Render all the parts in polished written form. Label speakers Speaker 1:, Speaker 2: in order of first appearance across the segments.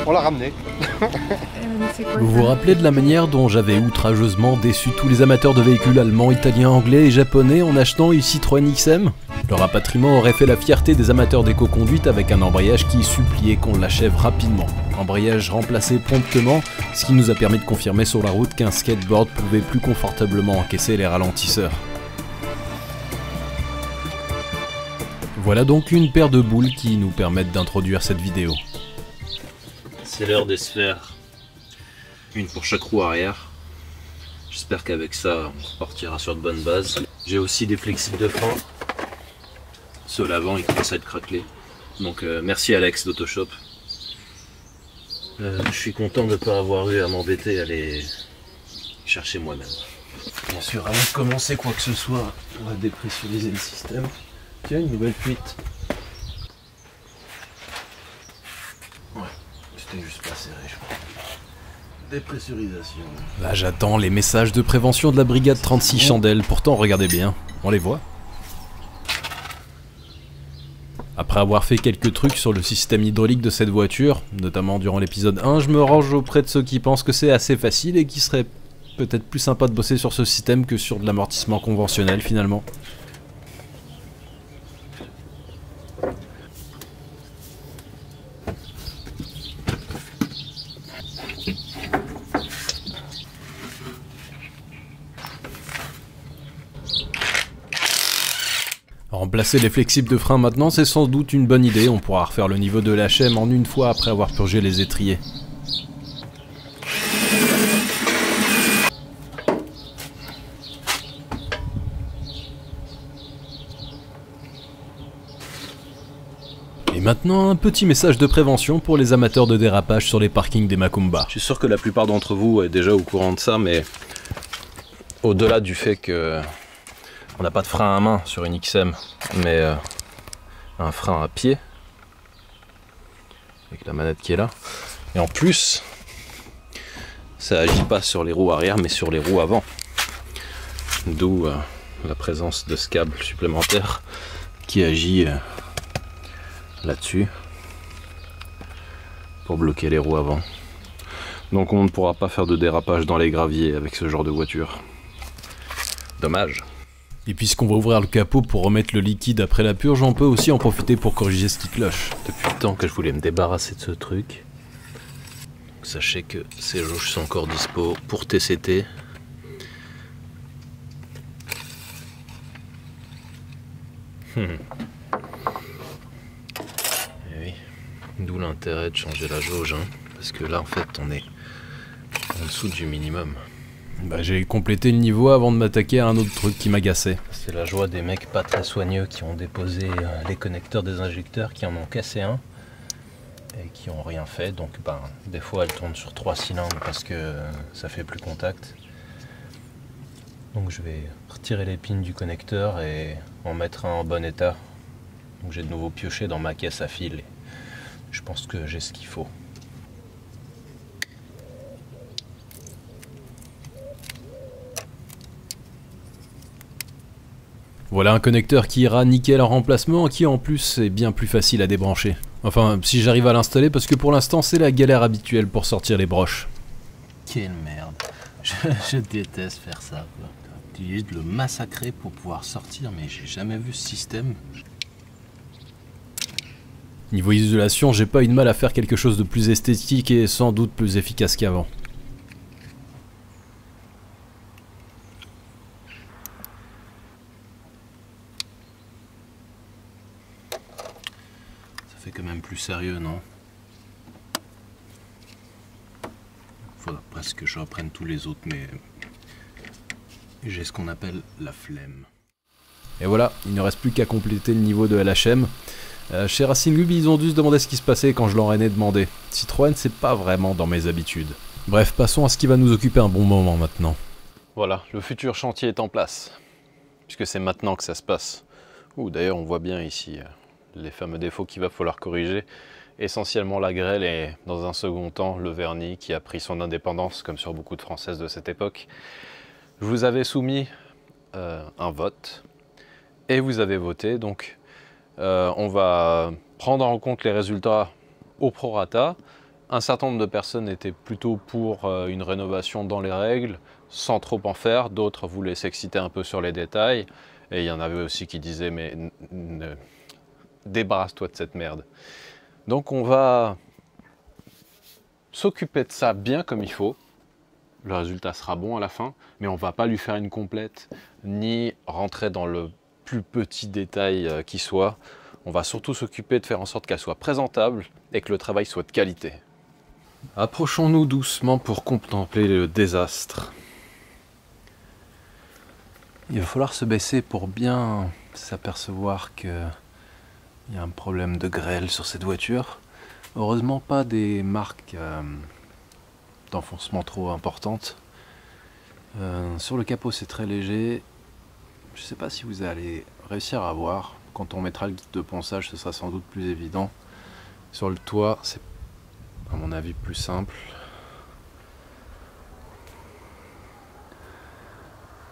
Speaker 1: On l'a ramené.
Speaker 2: Vous vous rappelez de la manière dont j'avais outrageusement déçu tous les amateurs de véhicules allemands, italiens, anglais et japonais en achetant une Citroën XM? Le rapatriement aurait fait la fierté des amateurs d'éco-conduite avec un embrayage qui suppliait qu'on l'achève rapidement. Embrayage remplacé promptement, ce qui nous a permis de confirmer sur la route qu'un skateboard pouvait plus confortablement encaisser les ralentisseurs. Voilà donc une paire de boules qui nous permettent d'introduire cette vidéo.
Speaker 3: C'est l'heure des sphères. Une pour chaque roue arrière. J'espère qu'avec ça, on partira sur de bonnes bases. J'ai aussi des flexibles de frein. Ceux l'avant, ils commencent à être craquelés. Donc merci Alex d'Autoshop. Je suis content de ne pas avoir eu à m'embêter à les chercher moi-même. Bien sûr, avant de commencer quoi que ce soit, on va dépressuriser le système. Tiens, une nouvelle fuite. Ouais, c'était juste pas serré, je crois. Dépressurisation.
Speaker 2: Là j'attends les messages de prévention de la brigade 36 chandelles, pourtant regardez bien, on les voit. Après avoir fait quelques trucs sur le système hydraulique de cette voiture, notamment durant l'épisode 1, je me range auprès de ceux qui pensent que c'est assez facile et qui serait peut-être plus sympa de bosser sur ce système que sur de l'amortissement conventionnel finalement. Remplacer les flexibles de frein maintenant, c'est sans doute une bonne idée, on pourra refaire le niveau de l'HM en une fois après avoir purgé les étriers. Et maintenant, un petit message de prévention pour les amateurs de dérapage sur les parkings des Macumba.
Speaker 3: Je suis sûr que la plupart d'entre vous est déjà au courant de ça, mais au-delà du fait que on n'a pas de frein à main sur une XM, mais un frein à pied, avec la manette qui est là. Et en plus, ça agit pas sur les roues arrière, mais sur les roues avant. D'où la présence de ce câble supplémentaire qui agit là-dessus pour bloquer les roues avant. Donc on ne pourra pas faire de dérapage dans les graviers avec ce genre de voiture. Dommage.
Speaker 2: Et puisqu'on va ouvrir le capot pour remettre le liquide après la purge, on peut aussi en profiter pour corriger ce qui cloche.
Speaker 3: Depuis le temps que je voulais me débarrasser de ce truc, sachez que ces jauges sont encore dispo pour TCT. Et oui, d'où l'intérêt de changer la jauge, hein, parce que là en fait on est en dessous du minimum.
Speaker 2: Bah, j'ai complété le niveau avant de m'attaquer à un autre truc qui m'agaçait.
Speaker 3: C'est la joie des mecs pas très soigneux qui ont déposé les connecteurs des injecteurs, qui en ont cassé un et qui ont rien fait. Donc ben, des fois elles tournent sur 3 cylindres parce que ça fait plus contact. Donc je vais retirer les pins du connecteur et en mettre un en bon état. Donc j'ai de nouveau pioché dans ma caisse à fil et je pense que j'ai ce qu'il faut.
Speaker 2: Voilà un connecteur qui ira nickel en remplacement, qui en plus est bien plus facile à débrancher. Enfin, si j'arrive à l'installer, parce que pour l'instant c'est la galère habituelle pour sortir les broches.
Speaker 4: Quelle merde. Je déteste faire ça. Tu es de le massacrer pour pouvoir sortir, mais j'ai jamais vu ce système.
Speaker 2: Niveau isolation, j'ai pas eu de mal à faire quelque chose de plus esthétique et sans doute plus efficace qu'avant.
Speaker 4: Ça fait quand même plus sérieux, non? Faudra presque que je reprenne tous les autres, mais j'ai ce qu'on appelle la flemme.
Speaker 2: Et voilà, il ne reste plus qu'à compléter le niveau de LHM. Chez Racing Lube, ils ont dû se demander ce qui se passait quand je leur ai demandé. Citroën, c'est pas vraiment dans mes habitudes. Bref, passons à ce qui va nous occuper un bon moment maintenant.
Speaker 3: Voilà, le futur chantier est en place, puisque c'est maintenant que ça se passe. Ouh, d'ailleurs, on voit bien ici les fameux défauts qu'il va falloir corriger. Essentiellement la grêle et, dans un second temps, le vernis qui a pris son indépendance, comme sur beaucoup de Françaises de cette époque. Je vous avais soumis un vote, et vous avez voté, donc on va prendre en compte les résultats au prorata,
Speaker 2: Un certain nombre de personnes étaient plutôt pour une rénovation dans les règles, sans trop en faire. D'autres voulaient s'exciter un peu sur les détails. Et il y en avait aussi qui disaient, mais débarrasse-toi de cette merde. Donc on va s'occuper de ça bien comme il faut. Le résultat sera bon à la fin, mais on va pas lui faire une complète, ni rentrer dans le plus petit détail qui soit. On va surtout s'occuper de faire en sorte qu'elle soit présentable et que le travail soit de qualité. Approchons-nous doucement pour contempler le désastre. Il va falloir se baisser pour bien s'apercevoir qu'il y a un problème de grêle sur cette voiture. Heureusement pas des marques d'enfoncement trop importantes. Sur le capot c'est très léger. Je ne sais pas si vous allez réussir à voir. Quand on mettra le guide de ponçage, ce sera sans doute plus évident. Sur le toit, c'est à mon avis plus simple.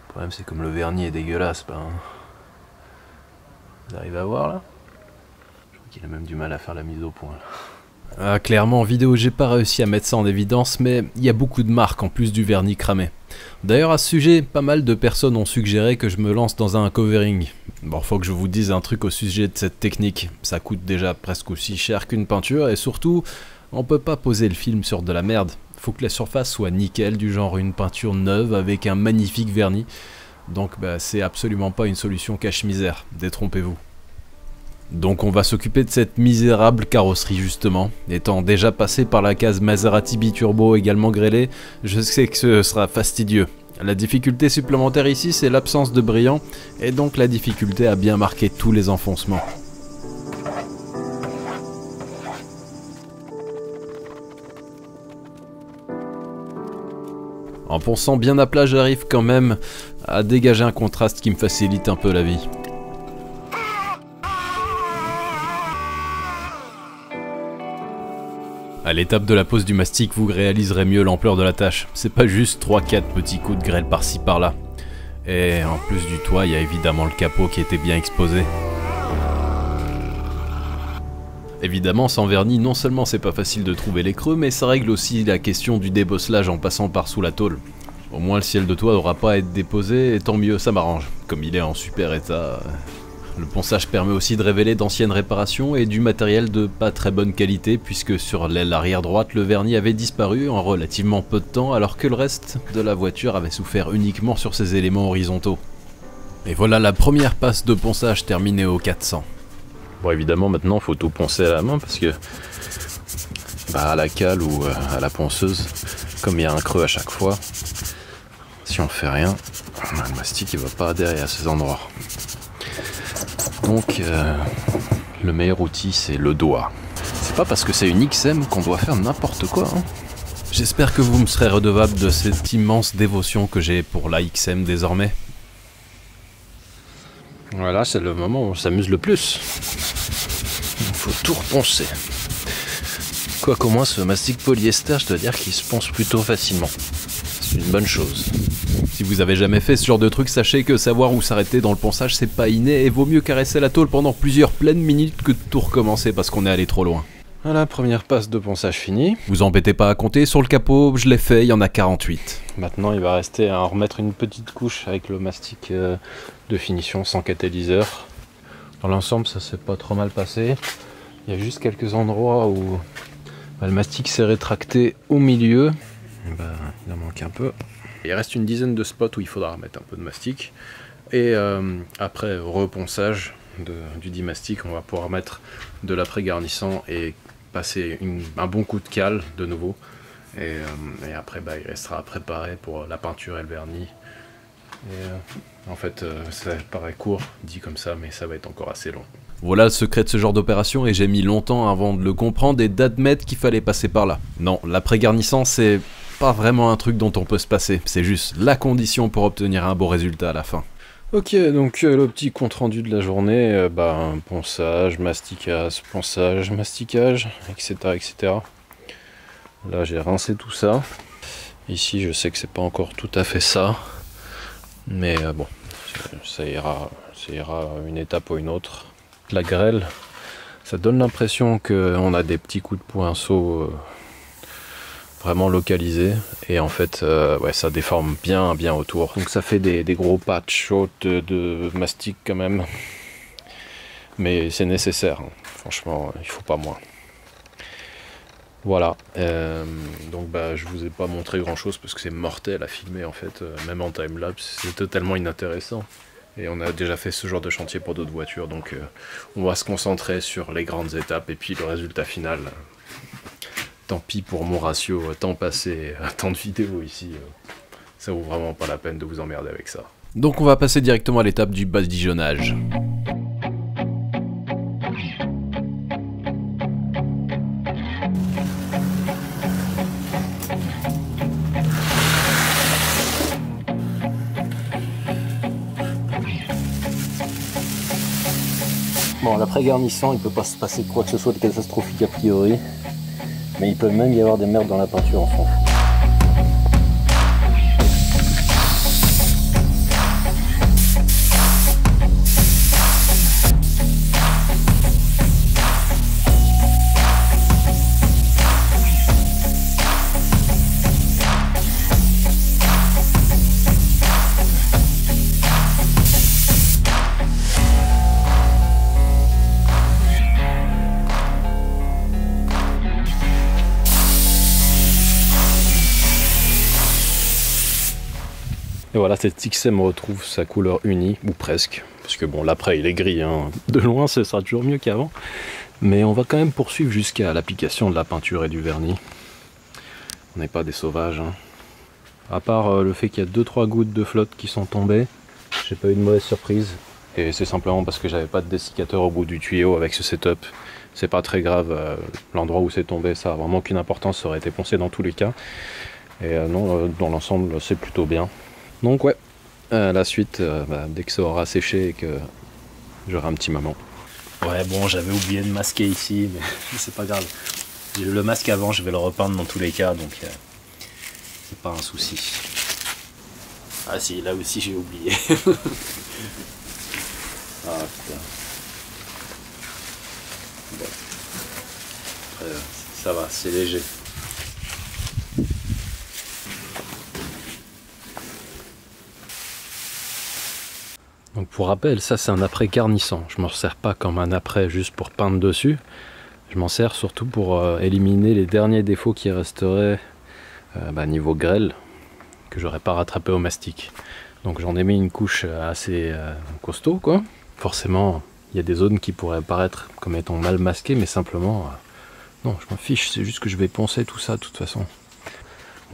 Speaker 2: Le problème c'est comme le vernis est dégueulasse. Vous arrivez à voir là? Je crois qu'il a même du mal à faire la mise au point. Ah, clairement en vidéo j'ai pas réussi à mettre ça en évidence, mais il y a beaucoup de marques en plus du vernis cramé. D'ailleurs à ce sujet, pas mal de personnes ont suggéré que je me lance dans un covering. Bon, faut que je vous dise un truc au sujet de cette technique. Ça coûte déjà presque aussi cher qu'une peinture et surtout, on peut pas poser le film sur de la merde. Faut que la surface soit nickel, du genre une peinture neuve avec un magnifique vernis. Donc c'est absolument pas une solution cache-misère, détrompez-vous. Donc on va s'occuper de cette misérable carrosserie justement. Étant déjà passé par la case Maserati Biturbo également grêlée, je sais que ce sera fastidieux. La difficulté supplémentaire ici c'est l'absence de brillant, et donc la difficulté à bien marquer tous les enfoncements. En ponçant bien à plat, j'arrive quand même à dégager un contraste qui me facilite un peu la vie. À l'étape de la pose du mastic, vous réaliserez mieux l'ampleur de la tâche. C'est pas juste 3-4 petits coups de grêle par-ci par-là. Et en plus du toit, il y a évidemment le capot qui était bien exposé. Évidemment, sans vernis, non seulement c'est pas facile de trouver les creux, mais ça règle aussi la question du débosselage en passant par sous la tôle. Au moins le ciel de toit n'aura pas à être déposé, et tant mieux, ça m'arrange. Comme il est en super état... Le ponçage permet aussi de révéler d'anciennes réparations et du matériel de pas très bonne qualité, puisque sur l'aile arrière droite, le vernis avait disparu en relativement peu de temps, alors que le reste de la voiture avait souffert uniquement sur ses éléments horizontaux. Et voilà la première passe de ponçage terminée au 400. Bon, évidemment maintenant il faut tout poncer à la main parce que à la cale ou à la ponceuse, comme il y a un creux à chaque fois, si on fait rien, le mastic il va pas adhérer à ces endroits. Donc le meilleur outil c'est le doigt. C'est pas parce que c'est une XM qu'on doit faire n'importe quoi, hein. J'espère que vous me serez redevable de cette immense dévotion que j'ai pour la XM désormais. Voilà, c'est le moment où on s'amuse le plus. Il faut tout reponcer. Quoi qu'au moins ce mastic polyester, je dois dire qu'il se ponce plutôt facilement. C'est une bonne chose. Si vous avez jamais fait ce genre de truc, sachez que savoir où s'arrêter dans le ponçage c'est pas inné et vaut mieux caresser la tôle pendant plusieurs pleines minutes que de tout recommencer parce qu'on est allé trop loin. Voilà, première passe de ponçage finie. Vous embêtez pas à compter, sur le capot, je l'ai fait, il y en a 48. Maintenant il va rester à en remettre une petite couche avec le mastic de finition sans catalyseur. Dans l'ensemble ça s'est pas trop mal passé. Il y a juste quelques endroits où le mastic s'est rétracté au milieu. Il en manque un peu. Il reste une dizaine de spots où il faudra remettre un peu de mastic. Et après reponçage du dit mastic, on va pouvoir mettre de l'après-garnissant et passer un bon coup de cale de nouveau. Et après il restera à préparer pour la peinture et le vernis. Et en fait ça paraît court dit comme ça, mais ça va être encore assez long. Voilà le secret de ce genre d'opération et j'ai mis longtemps avant de le comprendre et d'admettre qu'il fallait passer par là. Non, l'après-garnissant c'est pas vraiment un truc dont on peut se passer, c'est juste la condition pour obtenir un bon résultat à la fin. Ok, donc le petit compte rendu de la journée, ponçage, masticage, ponçage, masticage, etc., etc. Là j'ai rincé tout ça. Ici je sais que c'est pas encore tout à fait ça, mais bon, ça ira une étape ou une autre. La grêle, ça donne l'impression qu'on a des petits coups de pinceau vraiment localisé, et en fait ouais, ça déforme bien autour, donc ça fait des gros patchs de mastic quand même, mais c'est nécessaire, hein. Franchement il faut pas moins. Voilà, donc bah je vous ai pas montré grand chose parce que c'est mortel à filmer en fait, même en timelapse c'est totalement inintéressant, et on a déjà fait ce genre de chantier pour d'autres voitures, donc on va se concentrer sur les grandes étapes et puis le résultat final. Tant pis pour mon ratio temps passé à tant de vidéos ici, ça vaut vraiment pas la peine de vous emmerder avec ça. Donc on va passer directement à l'étape du badigeonnage.
Speaker 3: Bon, l'après-garnissant, il peut pas se passer quoi que ce soit de catastrophique a priori. Mais il peut même y avoir des merdes dans la peinture, on s'en fout.
Speaker 2: Et voilà, cette XM retrouve sa couleur unie, ou presque, parce que bon, l'après il est gris, hein. De loin ce sera toujours mieux qu'avant, mais on va quand même poursuivre jusqu'à l'application de la peinture et du vernis. On n'est pas des sauvages, hein. À part le fait qu'il y a 2-3 gouttes de flotte qui sont tombées, j'ai pas eu de mauvaise surprise, et c'est simplement parce que j'avais pas de dessiccateur au bout du tuyau avec ce setup. C'est pas très grave, l'endroit où c'est tombé, ça a vraiment qu'une importance, ça aurait été poncé dans tous les cas, et non, dans l'ensemble c'est plutôt bien. Donc ouais, la suite, dès que ça aura séché et que j'aurai un petit moment.
Speaker 3: Ouais, bon, j'avais oublié de masquer ici, mais c'est pas grave. J'ai eu le masque avant, je vais le repeindre dans tous les cas, donc c'est pas un souci. Ah si, là aussi j'ai oublié. Ah putain. Bon. Après, ça va, c'est léger.
Speaker 2: Donc pour rappel, ça c'est un après garnissant. Je m'en sers pas comme un après juste pour peindre dessus. Je m'en sers surtout pour éliminer les derniers défauts qui resteraient niveau grêle, que j'aurais pas rattrapé au mastic. Donc j'en ai mis une couche assez costaud quoi. Forcément, il y a des zones qui pourraient paraître comme étant mal masquées, mais simplement, non, je m'en fiche, c'est juste que je vais poncer tout ça de toute façon.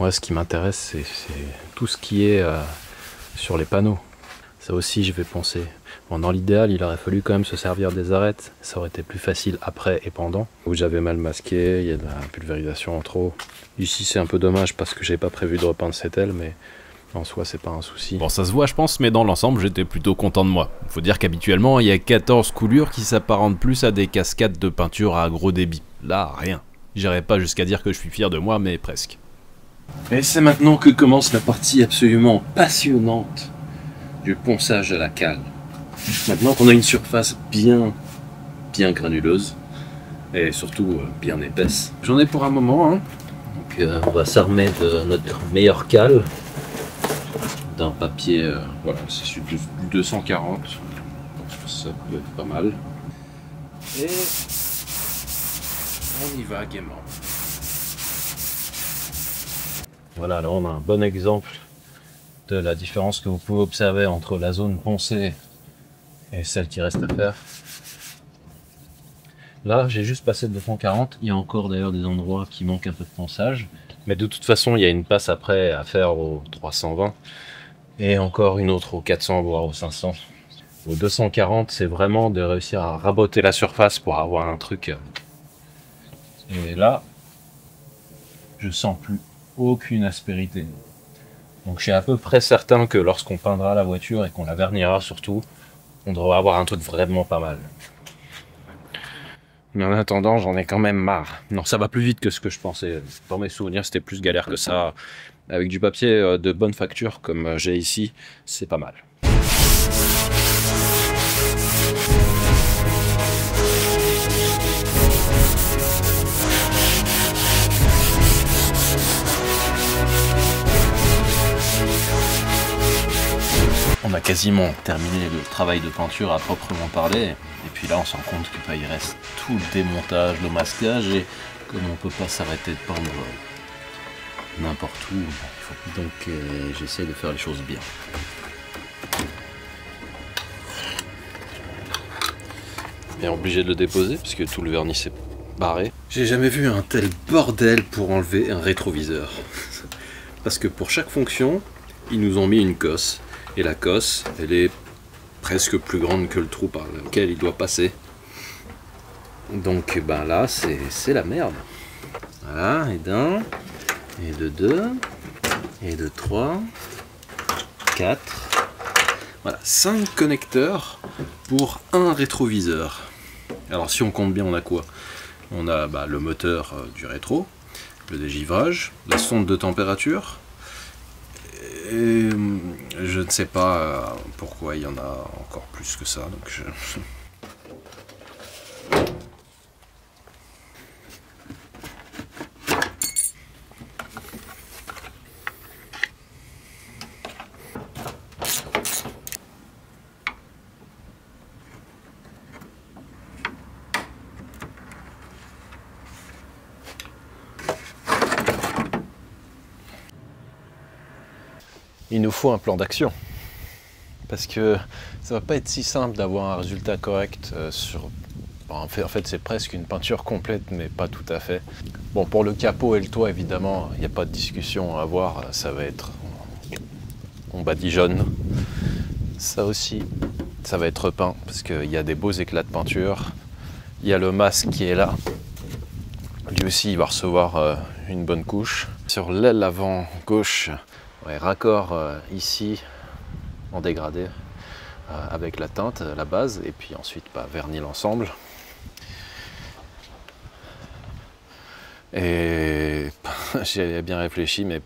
Speaker 2: Moi ce qui m'intéresse c'est tout ce qui est sur les panneaux. Ça aussi je vais poncer. Bon, dans l'idéal il aurait fallu quand même se servir des arêtes, ça aurait été plus facile après et pendant. Où j'avais mal masqué, il y a de la pulvérisation en trop. Ici c'est un peu dommage parce que j'avais pas prévu de repeindre cette aile, mais en soi c'est pas un souci.
Speaker 1: Bon ça se voit je pense, mais dans l'ensemble j'étais plutôt content de moi. Faut dire qu'habituellement il y a 14 coulures qui s'apparentent plus à des cascades de peinture à gros débit. Là rien. J'irai pas jusqu'à dire que je suis fier de moi, mais presque.
Speaker 4: Et c'est maintenant que commence la partie absolument passionnante du ponçage à la cale. Maintenant qu'on a une surface bien granuleuse et surtout bien épaisse. J'en ai pour un moment. Hein.
Speaker 3: Donc on va s'armer de notre meilleure cale.
Speaker 4: D'un papier, voilà, c'est du 240. Ça peut être pas mal. Et on y va gaiement.
Speaker 3: Voilà, là on a un bon exemple de la différence que vous pouvez observer entre la zone poncée et celle qui reste à faire. Là j'ai juste passé le 240, il y a encore d'ailleurs des endroits qui manquent un peu de ponçage, mais de toute façon il y a une passe après à faire au 320 et encore une autre au 400 voire au 500. Au 240 c'est vraiment de réussir à raboter la surface pour avoir un truc, et là je sens plus aucune aspérité. Donc je suis à peu près certain que lorsqu'on peindra la voiture et qu'on la vernira surtout, on devrait avoir un truc vraiment pas mal.
Speaker 2: Mais en attendant, j'en ai quand même marre. Non, ça va plus vite que ce que je pensais. Dans mes souvenirs, c'était plus galère que ça. Avec du papier de bonne facture comme j'ai ici, c'est pas mal.
Speaker 3: On a quasiment terminé le travail de peinture à proprement parler, et puis là on se rend compte que il reste tout le démontage, le masquage, et comme on peut pas s'arrêter de peindre n'importe où, il faut donc j'essaie de faire les choses bien. Bien obligé de le déposer parce que tout le vernis s'est barré. J'ai jamais vu un tel bordel pour enlever un rétroviseur. Parce que pour chaque fonction, ils nous ont mis une cosse. Et la cosse, elle est presque plus grande que le trou par lequel il doit passer. Donc ben là, c'est la merde. Voilà, et d'un, et de deux, et de trois, 4. Voilà, 5 connecteurs pour un rétroviseur. Alors si on compte bien, on a quoi? On a le moteur du rétro, le dégivrage, la sonde de température. Et je ne sais pas pourquoi il y en a encore plus que ça. Donc il nous faut un plan d'action parce que ça va pas être si simple d'avoir un résultat correct sur... En fait c'est presque une peinture complète mais pas tout à fait. Bon, pour le capot et le toit évidemment il n'y a pas de discussion à avoir, ça va être on badigeonne. Ça aussi ça va être repeint parce qu'il y a des beaux éclats de peinture. Il y a le masque qui est là, lui aussi il va recevoir une bonne couche. Sur l'aile avant gauche, raccord ici en dégradé avec la teinte, la base, et puis ensuite vernis l'ensemble. Et j'ai bien réfléchi, mais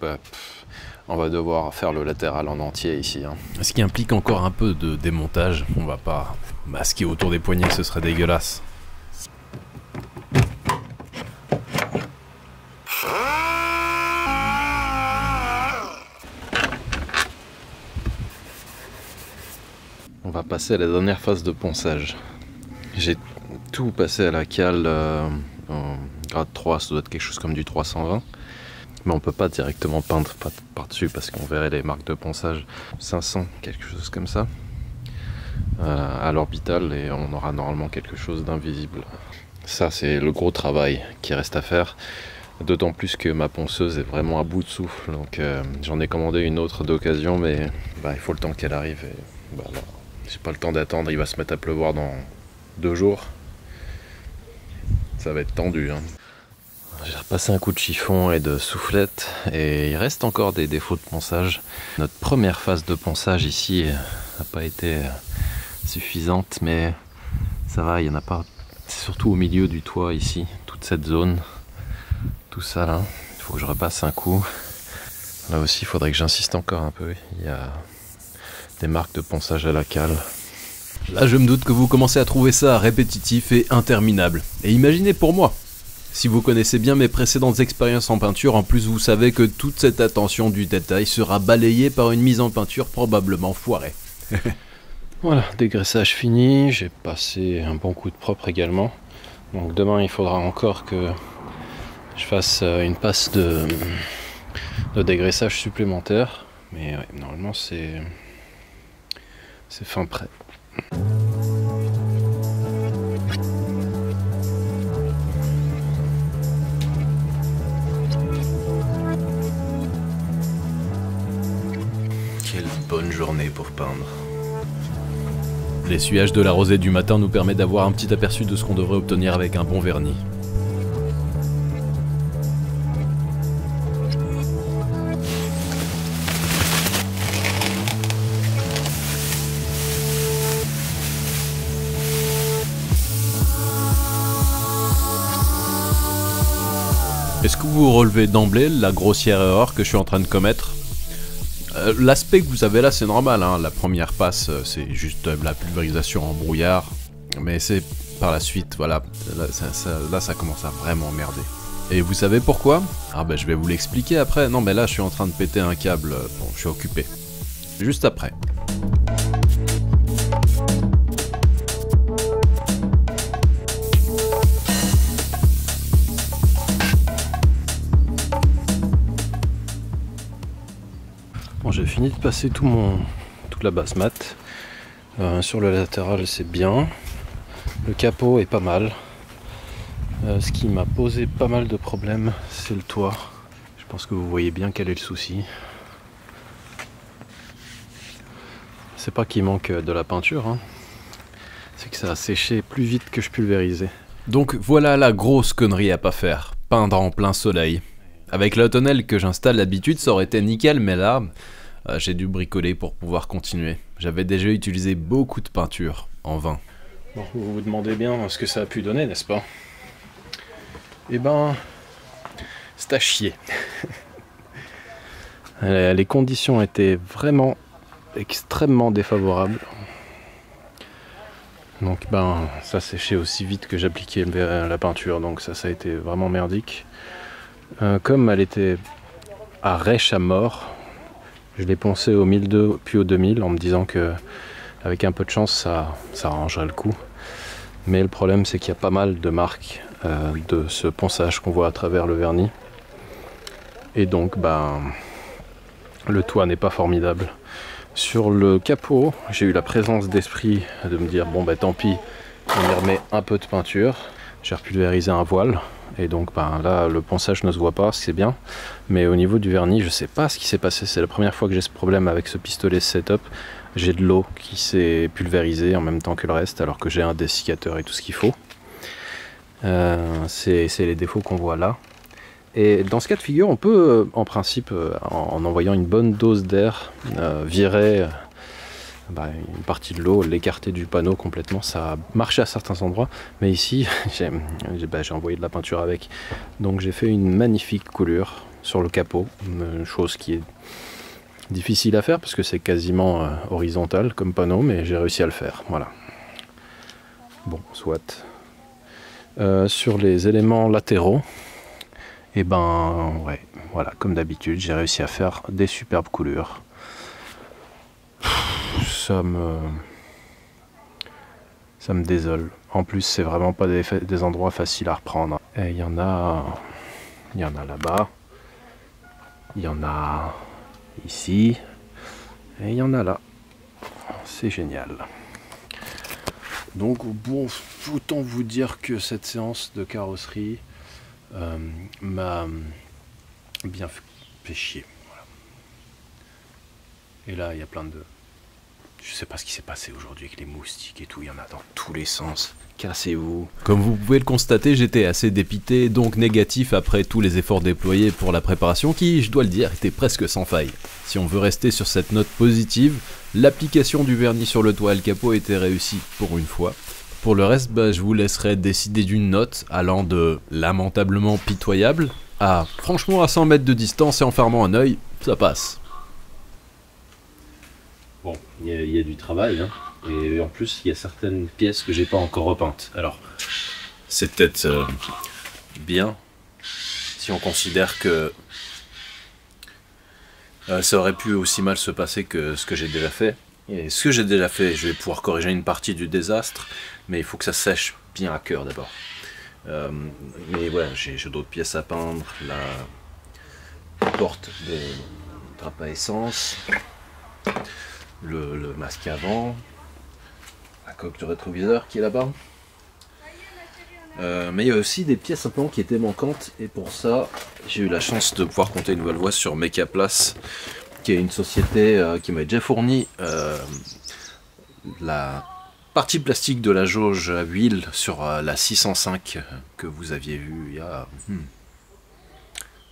Speaker 3: on va devoir faire le latéral en entier ici.
Speaker 2: Ce qui implique encore un peu de démontage. On va pas masquer autour des poignets, ce serait dégueulasse.
Speaker 3: On va passer à la dernière phase de ponçage. J'ai tout passé à la cale en grade 3, ça doit être quelque chose comme du 320. Mais on peut pas directement peindre par-dessus parce qu'on verrait les marques de ponçage. 500, quelque chose comme ça, à l'orbital, et on aura normalement quelque chose d'invisible. Ça c'est le gros travail qui reste à faire. D'autant plus que ma ponceuse est vraiment à bout de souffle. Donc j'en ai commandé une autre d'occasion, mais il faut le temps qu'elle arrive. Et, non. J'ai pas le temps d'attendre, il va se mettre à pleuvoir dans 2 jours. Ça va être tendu. J'ai repassé un coup de chiffon et de soufflette et il reste encore des défauts de ponçage. Notre première phase de ponçage ici n'a pas été suffisante, mais ça va, il y en a pas. C'est surtout au milieu du toit ici, toute cette zone, tout ça là. Il faut que je repasse un coup. Là aussi, il faudrait que j'insiste encore un peu. Il y a des marques de ponçage à la cale.
Speaker 2: Là je me doute que vous commencez à trouver ça répétitif et interminable. Et imaginez pour moi, si vous connaissez bien mes précédentes expériences en peinture, en plus vous savez que toute cette attention du détail sera balayée par une mise en peinture probablement foirée.
Speaker 3: Voilà, dégraissage fini, j'ai passé un bon coup de propre également. Donc demain il faudra encore que je fasse une passe de dégraissage supplémentaire. Mais ouais, normalement c'est fin prêt.
Speaker 2: Quelle bonne journée pour peindre. L'essuyage de la rosée du matin nous permet d'avoir un petit aperçu de ce qu'on devrait obtenir avec un bon vernis. Est-ce que vous relevez d'emblée la grossière erreur que je suis en train de commettre? L'aspect que vous avez là c'est normal, la première passe c'est juste la pulvérisation en brouillard, mais c'est par la suite, voilà, là ça commence à vraiment merder. Et vous savez pourquoi? Je vais vous l'expliquer après. Non mais là je suis en train de péter un câble, bon je suis occupé. Juste après. j'ai fini de passer toute la basse mat. Sur le latéral c'est bien. Le capot est pas mal. Ce qui m'a posé pas mal de problèmes, c'est le toit. Je pense que vous voyez bien quel est le souci. C'est pas qu'il manque de la peinture, hein. C'est que ça a séché plus vite que je pulvérisais.
Speaker 1: Donc voilà la grosse connerie à pas faire, peindre en plein soleil. Avec la tonnelle que j'installe d'habitude, ça aurait été nickel, mais là, j'ai dû bricoler pour pouvoir continuer. J'avais déjà utilisé beaucoup de peinture, en vain.
Speaker 2: Bon, vous vous demandez bien ce que ça a pu donner, n'est-ce pas? Eh ben, c'est à chier. Les conditions étaient vraiment extrêmement défavorables. Donc ben, ça séchait aussi vite que j'appliquais la peinture, donc ça a été vraiment merdique. Comme elle était à rêche à mort, je l'ai poncé au 1002 puis au 2000 en me disant que avec un peu de chance ça arrangerait le coup. Mais le problème c'est qu'il y a pas mal de marques de ce ponçage qu'on voit à travers le vernis. Et donc ben, le toit n'est pas formidable. Sur le capot, j'ai eu la présence d'esprit de me dire bon ben tant pis, on y remet un peu de peinture. J'ai repulvérisé un voile. Et donc ben, là le ponçage ne se voit pas, c'est bien, mais au niveau du vernis je sais pas ce qui s'est passé. C'est la première fois que j'ai ce problème avec ce pistolet setup. J'ai de l'eau qui s'est pulvérisée en même temps que le reste alors que j'ai un dessiccateur et tout ce qu'il faut. C'est les défauts qu'on voit là. Et dans ce cas de figure on peut en principe en envoyant une bonne dose d'air virer une partie de l'eau, l'écarter du panneau complètement. Ça a marché à certains endroits, mais ici j'ai envoyé de la peinture avec, donc j'ai fait une magnifique coulure sur le capot, une chose qui est difficile à faire parce que c'est quasiment horizontal comme panneau, mais j'ai réussi à le faire, voilà. Bon, soit. Sur les éléments latéraux, et ben ouais, voilà, comme d'habitude j'ai réussi à faire des superbes coulures. Ça me désole. En plus, c'est vraiment pas des endroits faciles à reprendre. Et il y en a là-bas, il y en a ici, et il y en a là. C'est génial. Donc bon, autant vous dire que cette séance de carrosserie m'a bien fait chier. Voilà. Et là, il y a plein de... Je sais pas ce qui s'est passé aujourd'hui avec les moustiques et tout, il y en a dans tous les sens. Cassez-vous.
Speaker 1: Comme vous pouvez le constater, j'étais assez dépité, donc négatif après tous les efforts déployés pour la préparation qui, je dois le dire, était presque sans faille. Si on veut rester sur cette note positive, l'application du vernis sur le toit et le capot était réussie pour une fois. Pour le reste, je vous laisserai décider d'une note allant de lamentablement pitoyable à franchement à 100 mètres de distance et en fermant un œil, ça passe.
Speaker 4: Bon, il y a du travail, hein. Et en plus il y a certaines pièces que j'ai pas encore repeintes. Alors, c'est peut-être bien si on considère que ça aurait pu aussi mal se passer que ce que j'ai déjà fait. Et ce que j'ai déjà fait, je vais pouvoir corriger une partie du désastre, mais il faut que ça sèche bien à cœur d'abord. Mais voilà, j'ai d'autres pièces à peindre, la porte de trappe à essence, le masque avant, la coque du rétroviseur qui est là-bas. Mais il y a aussi des pièces simplement qui étaient manquantes, et pour ça j'ai eu la chance de pouvoir compter une nouvelle fois sur Mecaplace, qui est une société qui m'a déjà fourni la partie plastique de la jauge à huile sur la 605 que vous aviez vue il y a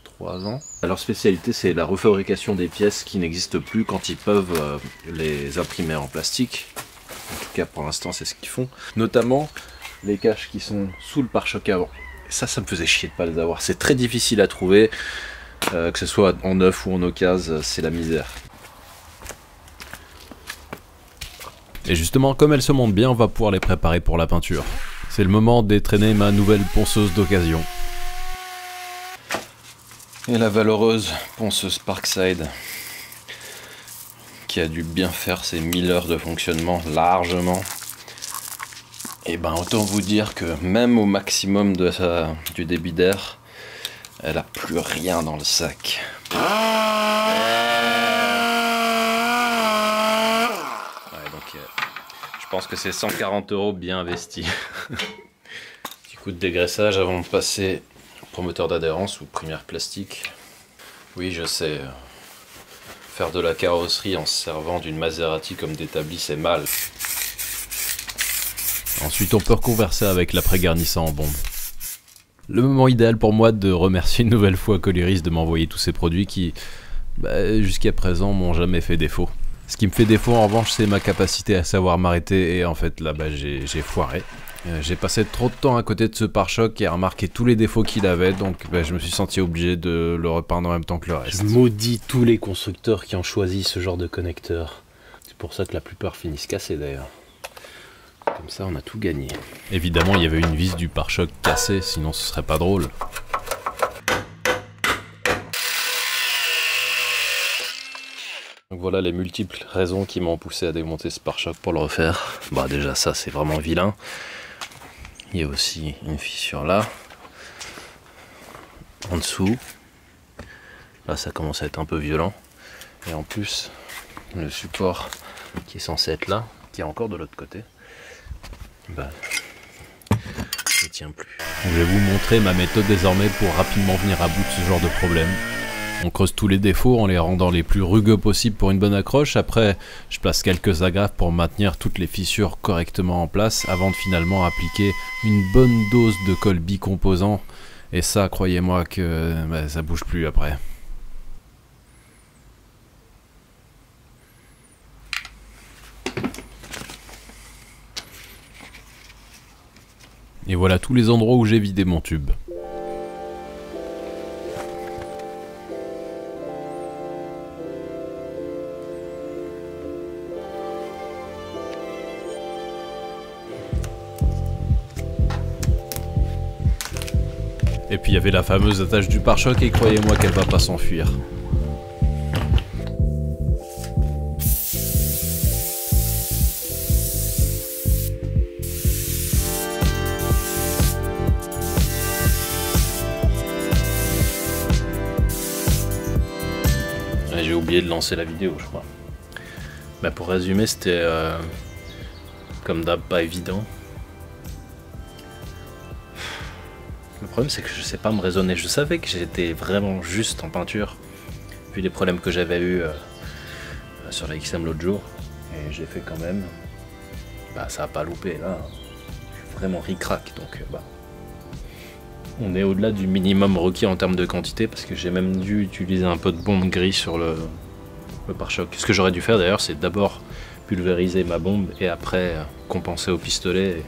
Speaker 4: 3 ans. Leur spécialité, c'est la refabrication des pièces qui n'existent plus quand ils peuvent les imprimer en plastique. En tout cas, pour l'instant, c'est ce qu'ils font. Notamment les caches qui sont sous le pare-choc avant. Et ça me faisait chier de ne pas les avoir. C'est très difficile à trouver, que ce soit en neuf ou en occasion, c'est la misère.
Speaker 1: Et justement, comme elles se montent bien, on va pouvoir les préparer pour la peinture. C'est le moment d'étraîner ma nouvelle ponceuse d'occasion.
Speaker 2: Et la valeureuse ponceuse Parkside, qui a dû bien faire ses 1000 heures de fonctionnement, largement. Et ben autant vous dire que même au maximum du débit d'air, elle a plus rien dans le sac.
Speaker 1: pense que c'est 140 € bien investis. Petit coup de dégraissage avant de passer au promoteur d'adhérence ou primaire plastique. Oui, je sais, faire de la carrosserie en se servant d'une Maserati comme d'établi, c'est mal. Ensuite, on peut reconverser avec l'après-garnissant en bombe. Le moment idéal pour moi de remercier une nouvelle fois Coliris de m'envoyer tous ces produits qui, jusqu'à présent, m'ont jamais fait défaut. Ce qui me fait défaut en revanche, c'est ma capacité à savoir m'arrêter et en fait là j'ai foiré. J'ai passé trop de temps à côté de ce pare-choc et à remarquer tous les défauts qu'il avait, donc je me suis senti obligé de le repeindre en même temps que le reste.
Speaker 3: Je maudis tous les constructeurs qui ont choisi ce genre de connecteur. C'est pour ça que la plupart finissent cassés d'ailleurs. Comme ça on a tout gagné.
Speaker 1: Évidemment il y avait une vis du pare-choc cassée, sinon ce serait pas drôle. Donc voilà les multiples raisons qui m'ont poussé à démonter ce pare-choc pour le refaire. Déjà ça c'est vraiment vilain. Il y a aussi une fissure là. En dessous. Là ça commence à être un peu violent. Et en plus, le support qui est censé être là, qui est encore de l'autre côté, ne tient plus. Je vais vous montrer ma méthode désormais pour rapidement venir à bout de ce genre de problème. On creuse tous les défauts en les rendant les plus rugueux possibles pour une bonne accroche. Après, je place quelques agrafes pour maintenir toutes les fissures correctement en place avant de finalement appliquer une bonne dose de colle bicomposant. Et ça, croyez-moi que ça bouge plus après. Et voilà tous les endroits où j'ai vidé mon tube. Et puis il y avait la fameuse attache du pare-choc et croyez-moi qu'elle va pas s'enfuir. J'ai oublié de lancer la vidéo je crois. Pour résumer c'était comme d'hab pas évident. Le problème c'est que je sais pas me raisonner. Je savais que j'étais vraiment juste en peinture vu les problèmes que j'avais eu sur la XM l'autre jour et j'ai fait quand même. Ça a pas loupé là. Je suis vraiment ric-rac donc on est au-delà du minimum requis en termes de quantité parce que j'ai même dû utiliser un peu de bombe gris sur le pare-choc. Ce que j'aurais dû faire d'ailleurs c'est d'abord pulvériser ma bombe et après compenser au pistolet. Et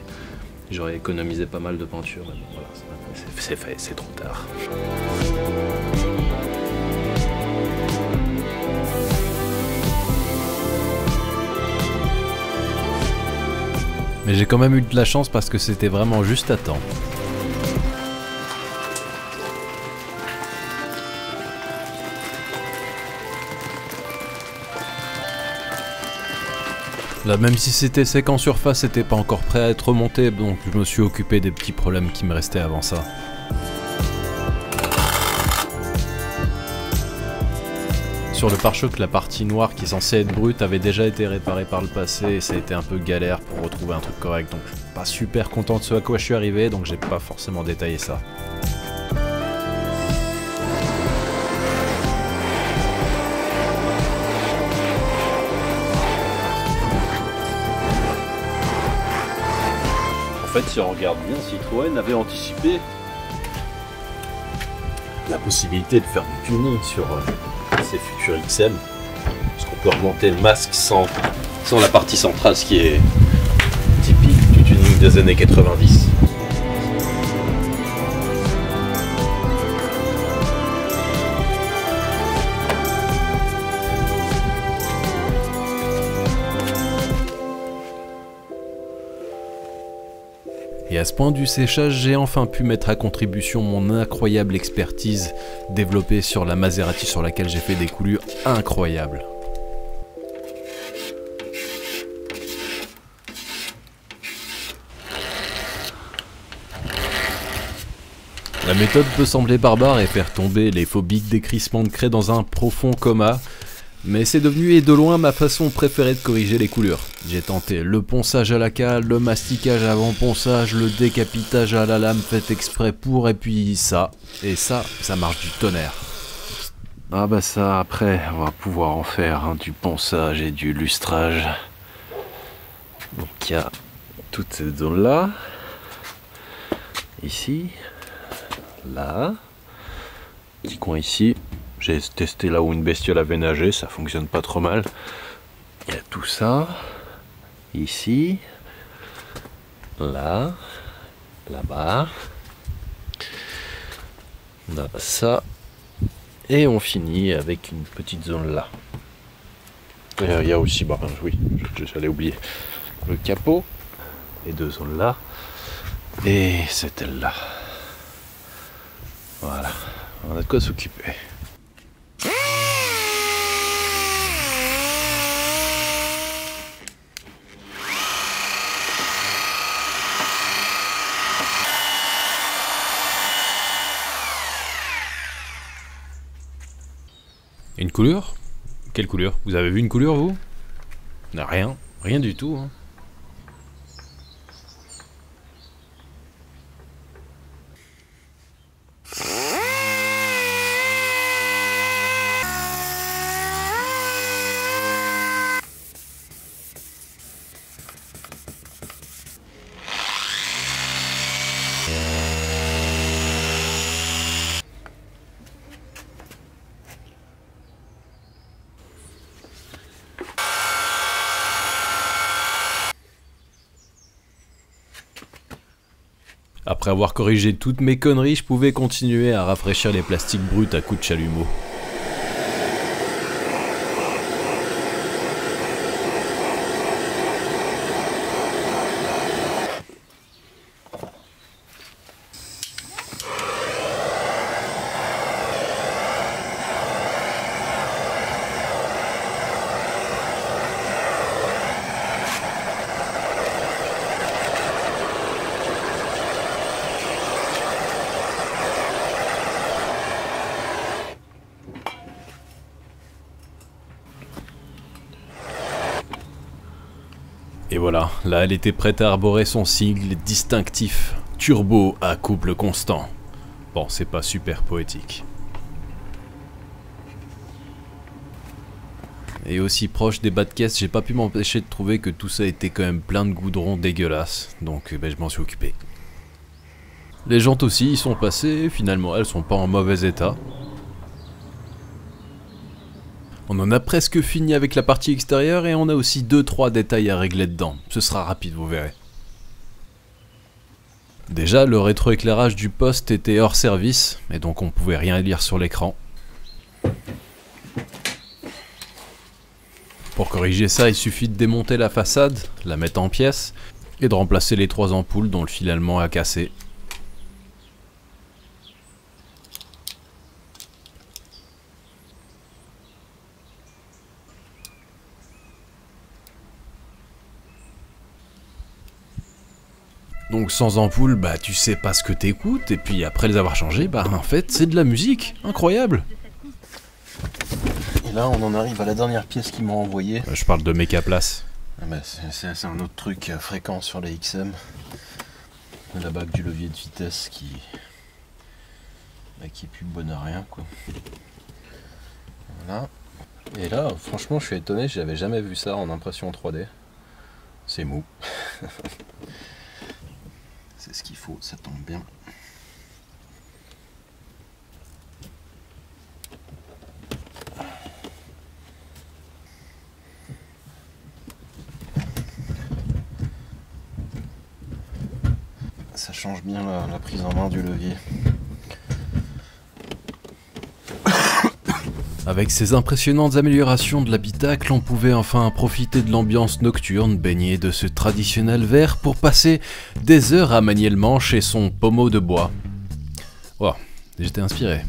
Speaker 1: j'aurais économisé pas mal de peinture. Mais bon, voilà, c'est fait, c'est trop tard. Mais j'ai quand même eu de la chance parce que c'était vraiment juste à temps. Là, même si c'était sec en surface, c'était pas encore prêt à être remonté, donc je me suis occupé des petits problèmes qui me restaient avant ça. Sur le pare-choc, la partie noire qui est censée être brute avait déjà été réparée par le passé et ça a été un peu galère pour retrouver un truc correct, donc je suis pas super content de ce à quoi je suis arrivé, donc j'ai pas forcément détaillé ça. En fait, si on regarde bien, Citroën avait anticipé la possibilité de faire du tuning sur ces futurs XM. Parce qu'on peut remonter le masque sans la partie centrale, ce qui est typique du tuning des années 90. Et à ce point du séchage, j'ai enfin pu mettre à contribution mon incroyable expertise développée sur la Maserati sur laquelle j'ai fait des coulures incroyables. La méthode peut sembler barbare et faire tomber les phobiques décrissements de craie dans un profond coma, Mais c'est devenu et de loin ma façon préférée de corriger les coulures. J'ai tenté le ponçage à la cale, le masticage avant ponçage, le décapitage à la lame fait exprès pour, et puis ça. Et ça marche du tonnerre.
Speaker 4: Ah bah ça, après, on va pouvoir en faire du ponçage et du lustrage. Donc il y a toutes ces zones-là. Ici. Là. Petit coin ici. J'ai testé là où une bestiole avait nagé, ça fonctionne pas trop mal. Il y a tout ça. Ici. Là. Là-bas. On a ça. Et on finit avec une petite zone là. Il y a aussi, bah oui, j'allais oublier, le capot. Les deux zones là. Et cette aile là. Voilà. On a de quoi s'occuper.
Speaker 1: Une coulure? Quelle coulure? Vous avez vu une coulure, vous? Rien. Rien du tout, hein. Après avoir corrigé toutes mes conneries, je pouvais continuer à rafraîchir les plastiques bruts à coups de chalumeau. Et voilà, là elle était prête à arborer son sigle distinctif, turbo à couple constant. Bon, c'est pas super poétique. Et aussi proche des bas de caisse, j'ai pas pu m'empêcher de trouver que tout ça était quand même plein de goudron dégueulasse, donc je m'en suis occupé. Les jantes aussi y sont passées, finalement elles sont pas en mauvais état. On en a presque fini avec la partie extérieure et on a aussi 2-3 détails à régler dedans. Ce sera rapide, vous verrez. Déjà, le rétroéclairage du poste était hors service, et donc on pouvait rien lire sur l'écran. Pour corriger ça, il suffit de démonter la façade, la mettre en pièces, et de remplacer les 3 ampoules dont le fil allemand a cassé. Donc sans ampoule, bah tu sais pas ce que t'écoutes, et puis après les avoir changés, bah en fait c'est de la musique, incroyable.
Speaker 3: Et là on en arrive à la dernière pièce qu'ils m'ont envoyée.
Speaker 1: Je parle de Mécaplace.
Speaker 3: Ah bah, c'est un autre truc fréquent sur les XM. La bague du levier de vitesse qui est plus bonne à rien quoi. Voilà. Et là franchement je suis étonné, j'avais jamais vu ça en impression 3D. C'est mou. C'est ce qu'il faut, ça tombe bien. Ça change bien la prise en main du levier.
Speaker 1: Avec ces impressionnantes améliorations de l'habitacle, on pouvait enfin profiter de l'ambiance nocturne baignée de ce traditionnel verre pour passer des heures à manier le manche et son pommeau de bois. Wow, j'étais inspiré.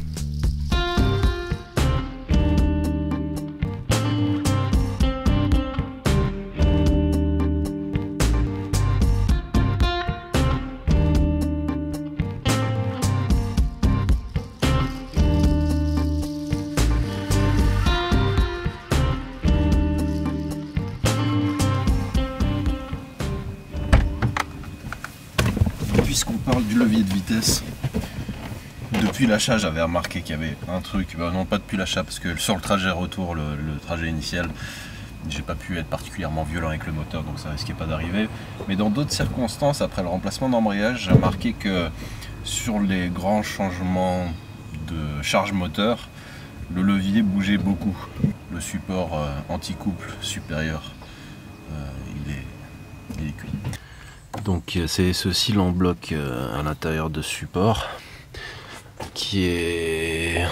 Speaker 5: parle du levier de vitesse. Depuis l'achat, j'avais remarqué qu'il y avait un truc, non pas depuis l'achat, parce que sur le trajet retour, le trajet initial, j'ai pas pu être particulièrement violent avec le moteur, donc ça risquait pas d'arriver. Mais dans d'autres circonstances, après le remplacement d'embrayage, j'ai remarqué que sur les grands changements de charge moteur, le levier bougeait beaucoup. Le support anti-couple supérieur, il est cuit.
Speaker 3: Donc c'est ce cil en bloc à l'intérieur de support qui est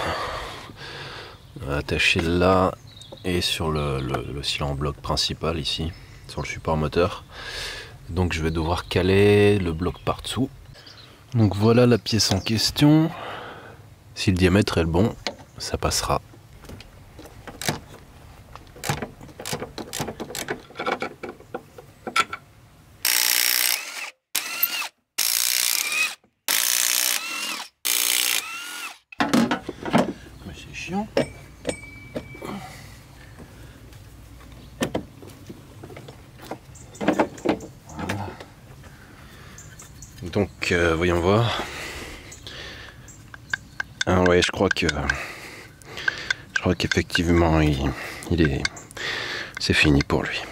Speaker 3: attaché là et sur le cil en bloc principal ici, sur le support moteur. Donc je vais devoir caler le bloc par-dessous. Donc voilà la pièce en question. Si le diamètre est le bon, ça passera. Mais c'est chiant. Voilà. Donc voyons voir. Ah ouais, je crois qu'effectivement c'est fini pour lui.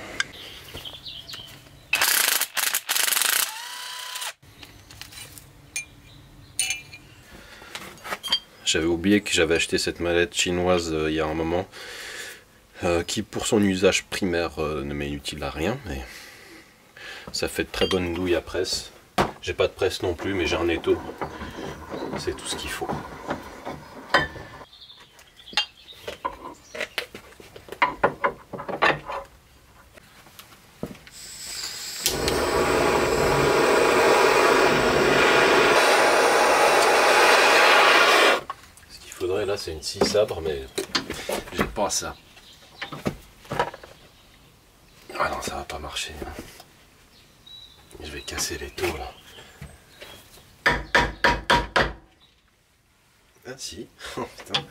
Speaker 3: J'avais oublié que j'avais acheté cette mallette chinoise il y a un moment, qui pour son usage primaire ne m'est utile à rien, mais ça fait de très bonnes douilles à presse. J'ai pas de presse non plus, mais j'ai un étau. C'est tout ce qu'il faut. Là c'est une scie sabre, mais j'ai pas ça. Ah non, ça va pas marcher. Je vais casser les taux là. Ah si. Oh putain.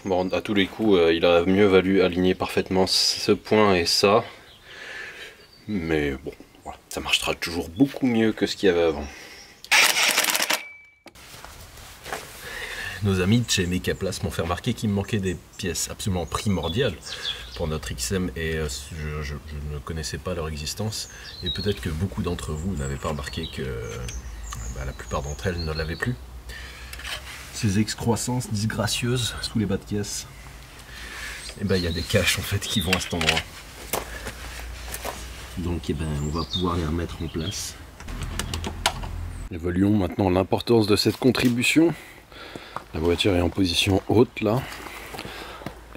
Speaker 3: Bon, à tous les coups, il a mieux valu aligner parfaitement ce point et ça. Mais bon, voilà, ça marchera toujours beaucoup mieux que ce qu'il y avait avant. Nos amis de chez Mecaplast m'ont fait remarquer qu'il me manquait des pièces absolument primordiales pour notre XM et je ne connaissais pas leur existence. Et peut-être que beaucoup d'entre vous n'avaient pas remarqué que la plupart d'entre elles ne l'avaient plus. Ces excroissances disgracieuses sous les bas de caisse, et il y a des caches en fait qui vont à cet endroit. Donc on va pouvoir les remettre en place. Évaluons maintenant l'importance de cette contribution. La voiture est en position haute là.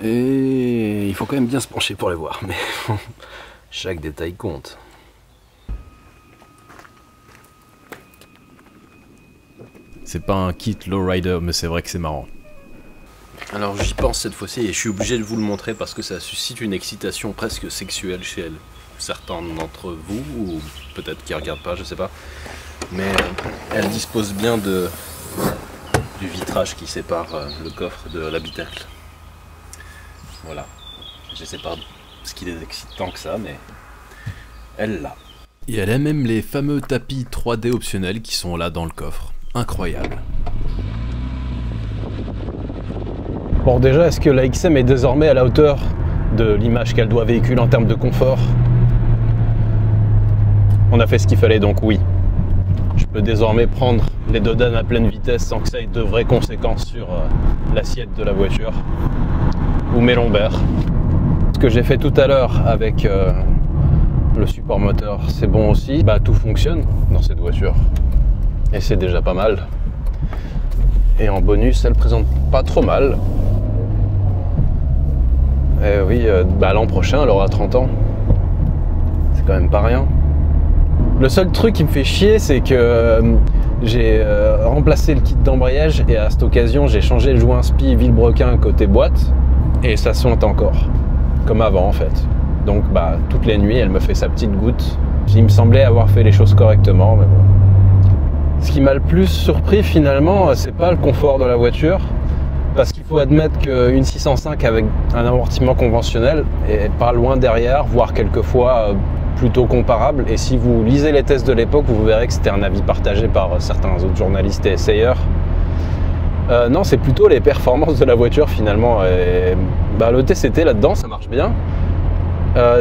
Speaker 3: Et il faut quand même bien se pencher pour les voir, mais chaque détail compte.
Speaker 1: C'est pas un kit lowrider, mais c'est vrai que c'est marrant.
Speaker 3: Alors j'y pense cette fois-ci et je suis obligé de vous le montrer parce que ça suscite une excitation presque sexuelle chez elle. Certains d'entre vous, ou peut-être qui regardent pas, je sais pas. Mais elle dispose bien du vitrage qui sépare le coffre de l'habitacle. Voilà. Je sais pas ce qui est excitant que ça, mais elle l'a.
Speaker 1: Et elle a même les fameux tapis 3D optionnels qui sont là dans le coffre. Incroyable.
Speaker 2: Bon, déjà, est-ce que la XM est désormais à la hauteur de l'image qu'elle doit véhiculer en termes de confort? On a fait ce qu'il fallait, donc oui. Je peux désormais prendre les dodanes à pleine vitesse sans que ça ait de vraies conséquences sur l'assiette de la voiture ou mes lombaires. Ce que j'ai fait tout à l'heure avec le support moteur, c'est bon aussi. Tout fonctionne dans cette voiture. Et c'est déjà pas mal. Et en bonus, elle présente pas trop mal. Et oui, l'an prochain, elle aura 30 ans. C'est quand même pas rien. Le seul truc qui me fait chier, c'est que J'ai remplacé le kit d'embrayage et à cette occasion j'ai changé le joint spi Villebrequin côté boîte et ça suinte encore, comme avant en fait. Donc toutes les nuits elle me fait sa petite goutte. Il me semblait avoir fait les choses correctement, mais bon. Ce qui m'a le plus surpris finalement, c'est pas le confort de la voiture, parce qu'il faut admettre qu'une 605 avec un amortissement conventionnel est pas loin derrière, voire quelquefois plutôt comparable. Et si vous lisez les tests de l'époque, vous verrez que c'était un avis partagé par certains autres journalistes et essayeurs. Non, c'est plutôt les performances de la voiture finalement. Et, le TCT là-dedans, ça marche bien.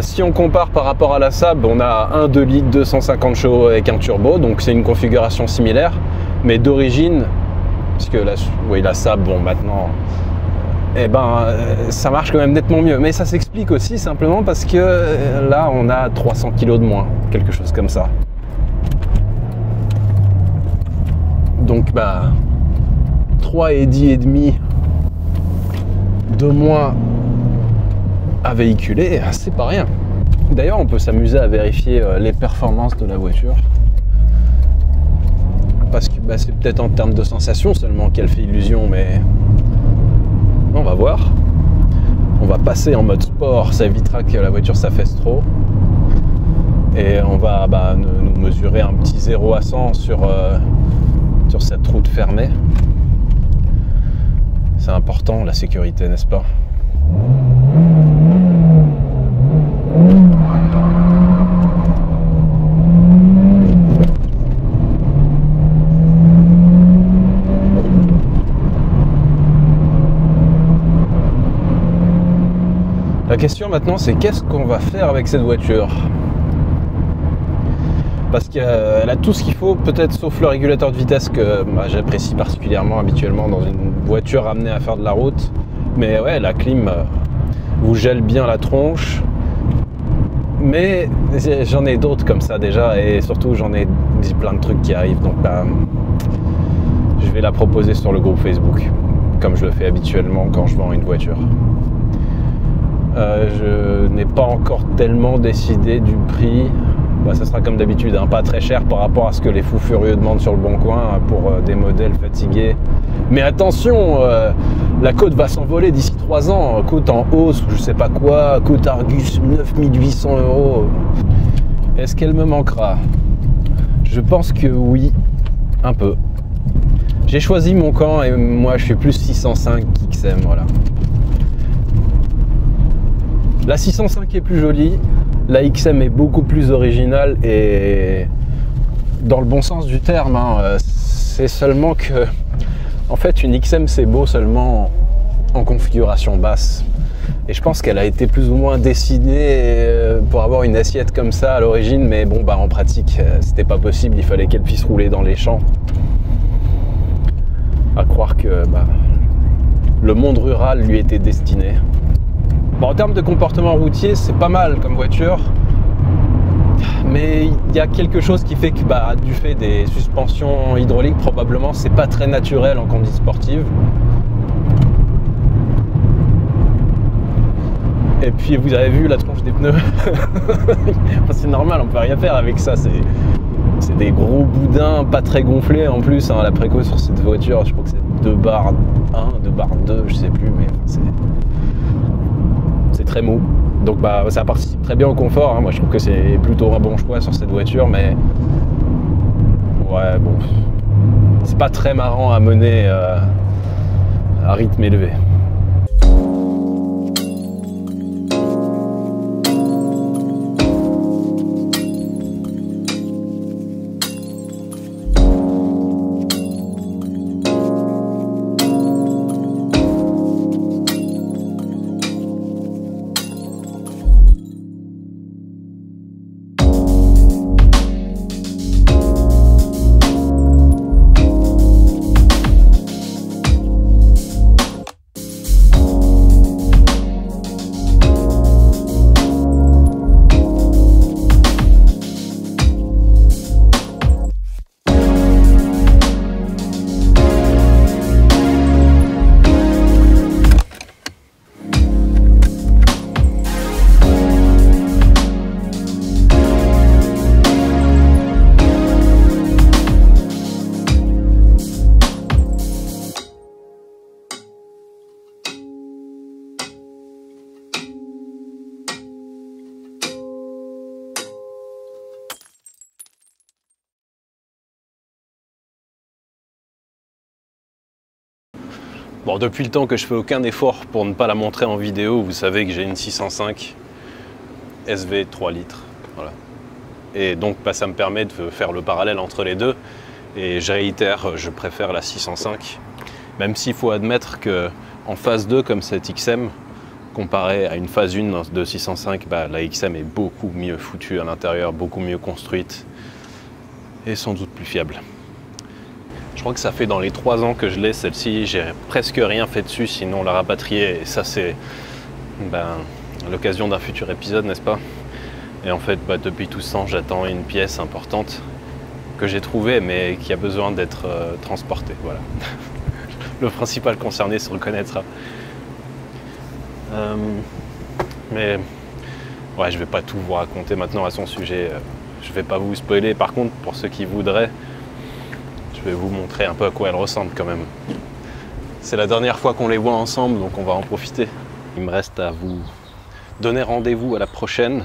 Speaker 2: Si on compare par rapport à la Saab, on a un 2 litres 250 chevaux avec un turbo, donc c'est une configuration similaire, mais d'origine, parce que la Saab, bon maintenant, ça marche quand même nettement mieux. Mais ça s'explique aussi simplement parce que là, on a 300 kg de moins, quelque chose comme ça. Donc 3,10 et demi de moins à véhiculer, c'est pas rien. D'ailleurs, on peut s'amuser à vérifier les performances de la voiture. Parce que c'est peut-être en termes de sensation seulement qu'elle fait illusion, mais on va voir. On va passer en mode sport, ça évitera que la voiture s'affaisse trop. Et on va nous mesurer un petit 0 à 100 sur cette route fermée. C'est important la sécurité, n'est-ce pas ? La question maintenant, c'est qu'est-ce qu'on va faire avec cette voiture ? Parce qu'elle a tout ce qu'il faut, peut-être sauf le régulateur de vitesse que j'apprécie particulièrement habituellement dans une voiture amenée à faire de la route. Mais ouais, la clim vous gèle bien la tronche. Mais j'en ai d'autres comme ça déjà, et surtout j'en ai plein de trucs qui arrivent. Donc je vais la proposer sur le groupe Facebook, comme je le fais habituellement quand je vends une voiture. Je n'ai pas encore tellement décidé du prix. Ça sera comme d'habitude, pas très cher par rapport à ce que les fous furieux demandent sur le bon coin pour des modèles fatigués. Mais attention, la cote va s'envoler d'ici 3 ans. Cote en hausse, je sais pas quoi, cote Argus 9800 €. Est-ce qu'elle me manquera ? Je pense que oui, un peu. J'ai choisi mon camp et moi je suis plus 605 XM, voilà. La 605 est plus jolie, la XM est beaucoup plus originale et dans le bon sens du terme, c'est seulement que en fait une XM c'est beau seulement en configuration basse. Et je pense qu'elle a été plus ou moins dessinée pour avoir une assiette comme ça à l'origine, mais bon en pratique c'était pas possible, il fallait qu'elle puisse rouler dans les champs. À croire que le monde rural lui était destiné. En termes de comportement routier, c'est pas mal comme voiture, mais il y a quelque chose qui fait que du fait des suspensions hydrauliques, probablement c'est pas très naturel en conduite sportive. Et puis vous avez vu la tronche des pneus. C'est normal, on peut rien faire avec ça, c'est des gros boudins pas très gonflés en plus. La préco sur cette voiture, je crois que c'est 2 bar 1, 2 bar 2, je sais plus, mais c'est très mou, donc ça participe très bien au confort. Moi je trouve que c'est plutôt un bon choix sur cette voiture, mais ouais bon, c'est pas très marrant à mener à rythme élevé.
Speaker 3: Bon, depuis le temps que je fais aucun effort pour ne pas la montrer en vidéo, vous savez que j'ai une 605 SV 3 litres. Voilà. Et donc bah, ça me permet de faire le parallèle entre les deux. Et je réitère, je préfère la 605. Même s'il faut admettre qu'en phase 2, comme cette XM, comparé à une phase 1 de 605, bah, la XM est beaucoup mieux foutue à l'intérieur, beaucoup mieux construite et sans doute plus fiable. Je crois que ça fait dans les 3 ans que je l'ai, celle-ci, j'ai presque rien fait dessus, sinon la rapatrier. Et ça, c'est l'occasion d'un futur épisode, n'est-ce pas? Et en fait, depuis tout ce temps, j'attends une pièce importante que j'ai trouvée, mais qui a besoin d'être transportée. Voilà. Le principal concerné se reconnaîtra. Mais ouais, je vais pas tout vous raconter maintenant à son sujet. Je vais pas vous spoiler. Par contre, pour ceux qui voudraient, je vais vous montrer un peu à quoi elle ressemble quand même. C'est la dernière fois qu'on les voit ensemble, donc on va en profiter. Il me reste à vous donner rendez-vous à la prochaine.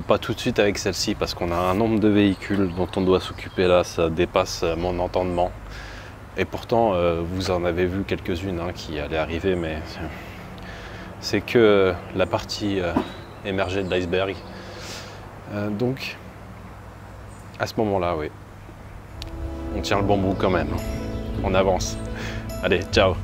Speaker 3: Pas tout de suite avec celle-ci, parce qu'on a un nombre de véhicules dont on doit s'occuper là, ça dépasse mon entendement. Et pourtant, vous en avez vu quelques-unes qui allaient arriver, mais c'est que la partie émergée de l'iceberg. Donc, à ce moment-là, oui. On tient le bon bout quand même. On avance. Allez, ciao!